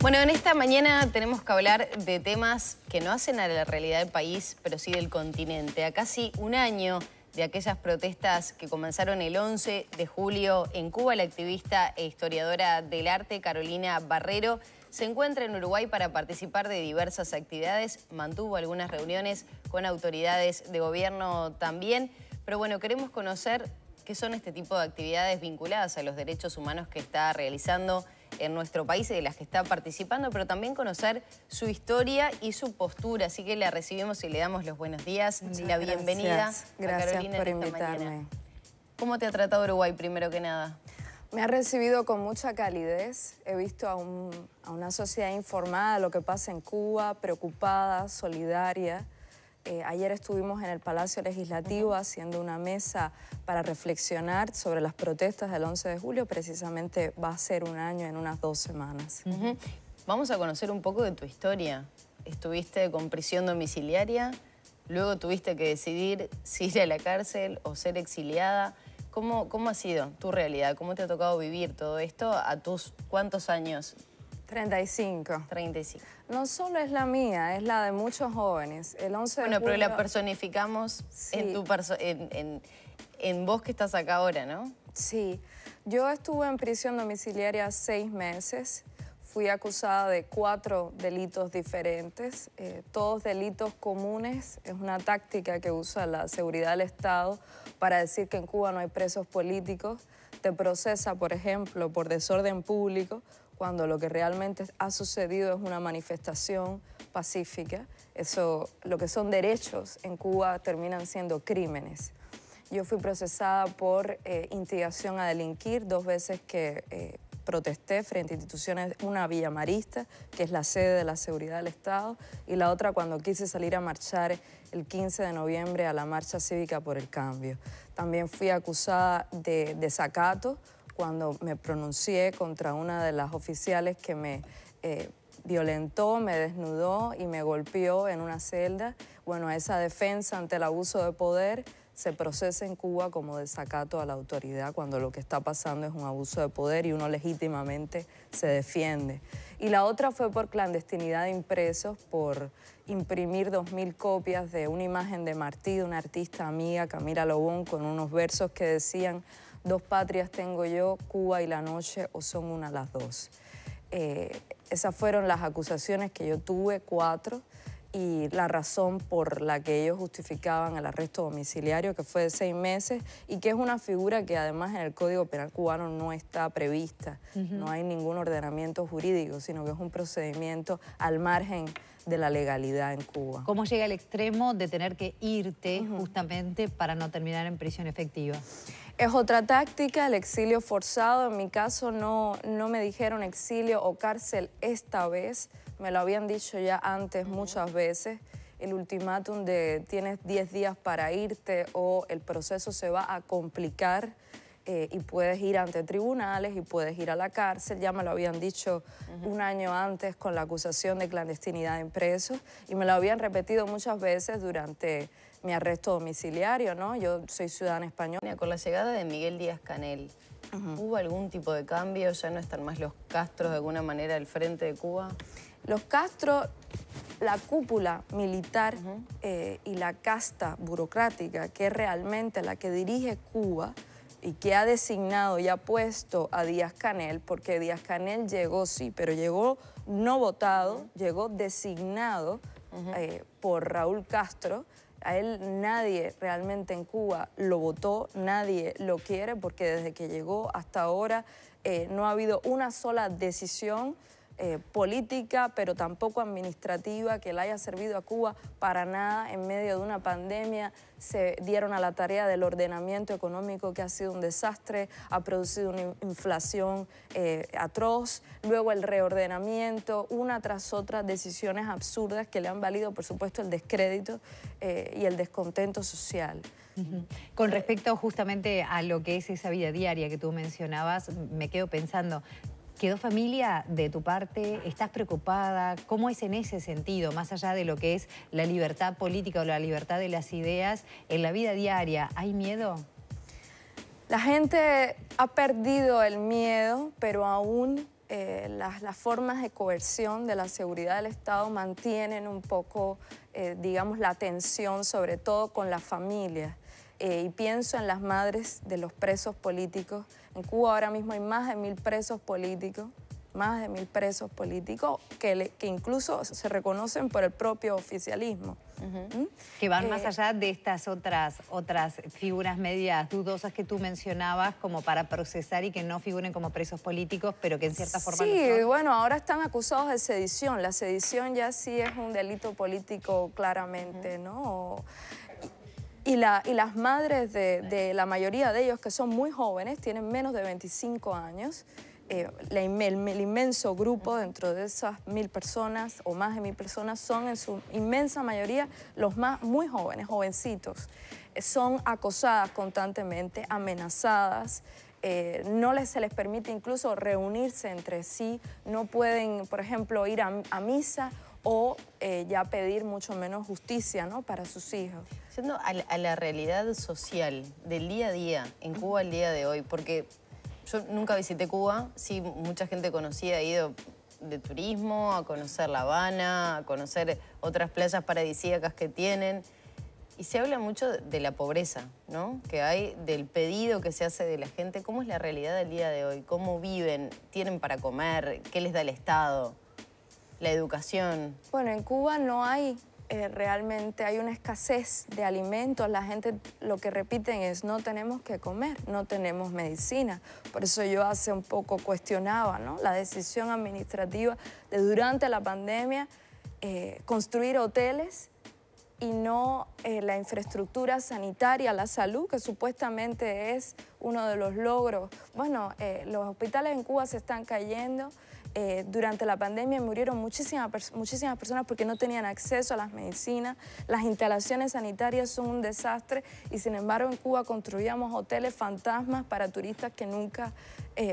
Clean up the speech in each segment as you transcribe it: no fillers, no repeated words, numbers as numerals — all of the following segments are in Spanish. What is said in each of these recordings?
Bueno, en esta mañana tenemos que hablar de temas que no hacen a la realidad del país, pero sí del continente. A casi un año de aquellas protestas que comenzaron el 11 de julio en Cuba, la activista e historiadora del arte Carolina Barrero se encuentra en Uruguay para participar de diversas actividades. Mantuvo algunas reuniones con autoridades de gobierno también. Pero bueno, queremos conocer qué son este tipo de actividades vinculadas a los derechos humanos que está realizando en nuestro país y de las que está participando, pero también conocer su historia y su postura. Así que la recibimos y le damos los buenos días, la bienvenida a Carolina por en esta invitarme. mañana. ¿Cómo te ha tratado Uruguay, primero que nada? Me ha recibido con mucha calidez. He visto a una sociedad informada de lo que pasa en Cuba, preocupada, solidaria. Ayer estuvimos en el Palacio Legislativo haciendo una mesa para reflexionar sobre las protestas del 11 de julio. Precisamente va a ser un año en unas 2 semanas. Vamos a conocer un poco de tu historia. Estuviste con prisión domiciliaria, luego tuviste que decidir si ir a la cárcel o ser exiliada. ¿Cómo ha sido tu realidad? ¿Cómo te ha tocado vivir todo esto a tus cuántos años? 35. 35. No solo es la mía, es la de muchos jóvenes. El 11 de julio... Bueno, pero la personificamos Sí. en vos que estás acá ahora, ¿no? Sí. Yo estuve en prisión domiciliaria 6 meses. Fui acusada de 4 delitos diferentes, todos delitos comunes. Es una táctica que usa la seguridad del Estado para decir que en Cuba no hay presos políticos. Te procesa, por ejemplo, por desorden público, cuando lo que realmente ha sucedido es una manifestación pacífica. Eso, lo que son derechos en Cuba terminan siendo crímenes. Yo fui procesada por instigación a delinquir 2 veces que protesté frente a instituciones, una villamarista, que es la sede de la seguridad del Estado, y la otra cuando quise salir a marchar el 15 de noviembre a la marcha cívica por el cambio. También fui acusada de desacato cuando me pronuncié contra una de las oficiales que me violentó, me desnudó y me golpeó en una celda. Bueno, a esa defensa ante el abuso de poder se procesa en Cuba como desacato a la autoridad cuando lo que está pasando es un abuso de poder y uno legítimamente se defiende. Y la otra fue por clandestinidad de impresos, por imprimir 2000 copias de una imagen de Martí, de una artista amiga, Camila Lobón, con unos versos que decían: 2 patrias tengo yo, Cuba y la noche, o son una las dos. Esas fueron las acusaciones que yo tuve, 4, y la razón por la que ellos justificaban el arresto domiciliario, que fue de 6 meses, y que es una figura que además en el Código Penal cubano no está prevista. No hay ningún ordenamiento jurídico, sino que es un procedimiento al margen de la legalidad en Cuba. ¿Cómo llega al extremo de tener que irte justamente para no terminar en prisión efectiva? Es otra táctica, el exilio forzado. En mi caso no me dijeron exilio o cárcel esta vez. Me lo habían dicho ya antes muchas veces. El ultimátum de tienes 10 días para irte o el proceso se va a complicar y puedes ir ante tribunales y puedes ir a la cárcel. Ya me lo habían dicho un año antes con la acusación de clandestinidad en presos y me lo habían repetido muchas veces durante mi arresto domiciliario, ¿no? Yo soy ciudadana española. Con la llegada de Miguel Díaz-Canel, ¿hubo algún tipo de cambio? ¿Ya no están más los Castros de alguna manera al frente de Cuba? Los Castro, la cúpula militar y la casta burocrática, que es realmente la que dirige Cuba y que ha designado y ha puesto a Díaz-Canel, porque Díaz-Canel llegó, sí, pero llegó no votado, llegó designado por Raúl Castro. A él nadie realmente en Cuba lo votó, nadie lo quiere, porque desde que llegó hasta ahora no ha habido una sola decisión política, pero tampoco administrativa, que le haya servido a Cuba para nada. En medio de una pandemia se dieron a la tarea del ordenamiento económico, que ha sido un desastre, ha producido una inflación atroz, luego el reordenamiento, una tras otra decisiones absurdas que le han valido, por supuesto, el descrédito y el descontento social. Con respecto justamente a lo que es esa vida diaria que tú mencionabas, me quedo pensando, ¿quedó familia de tu parte? ¿Estás preocupada? ¿Cómo es en ese sentido, más allá de lo que es la libertad política o la libertad de las ideas, en la vida diaria? ¿Hay miedo? La gente ha perdido el miedo, pero aún las formas de coerción de la seguridad del Estado mantienen un poco, digamos, la tensión, sobre todo con las familias. Y pienso en las madres de los presos políticos. En Cuba ahora mismo hay más de 1000 presos políticos, que incluso se reconocen por el propio oficialismo. Que van más allá de estas otras figuras medias dudosas que tú mencionabas, como para procesar y que no figuren como presos políticos, pero que en cierta forma sí, lo son. bueno, ahora están acusados de sedición. La sedición ya sí es un delito político claramente, ¿no? Y las madres de la mayoría de ellos, que son muy jóvenes, tienen menos de 25 años, el inmenso grupo dentro de esas 1000 personas o más de 1000 personas son en su inmensa mayoría los muy jóvenes, jovencitos. Son acosadas constantemente, amenazadas, no se les permite incluso reunirse entre sí, no pueden, por ejemplo, ir a misa o ya pedir mucho menos justicia, ¿no?, para sus hijos. Yendo a la realidad social del día a día, en Cuba el día de hoy, porque yo nunca visité Cuba, sí, mucha gente conocida ha ido de turismo, a conocer La Habana, a conocer otras playas paradisíacas que tienen. Y se habla mucho de la pobreza, ¿no?, que hay, del pedido que se hace de la gente. ¿Cómo es la realidad del día de hoy? ¿Cómo viven? ¿Tienen para comer? ¿Qué les da el Estado? ¿La educación? Bueno, en Cuba no hay realmente, hay una escasez de alimentos. La gente lo que repiten es: no tenemos que comer, no tenemos medicina. Por eso yo hace un poco cuestionaba, ¿no?, la decisión administrativa de durante la pandemia construir hoteles y no la infraestructura sanitaria, la salud, que supuestamente es uno de los logros. Bueno, los hospitales en Cuba se están cayendo. Durante la pandemia murieron muchísimas personas porque no tenían acceso a las medicinas. Las instalaciones sanitarias son un desastre y sin embargo en Cuba construíamos hoteles fantasmas para turistas que nunca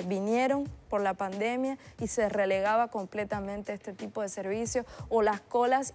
vinieron por la pandemia y se relegaba completamente este tipo de servicios, o las colas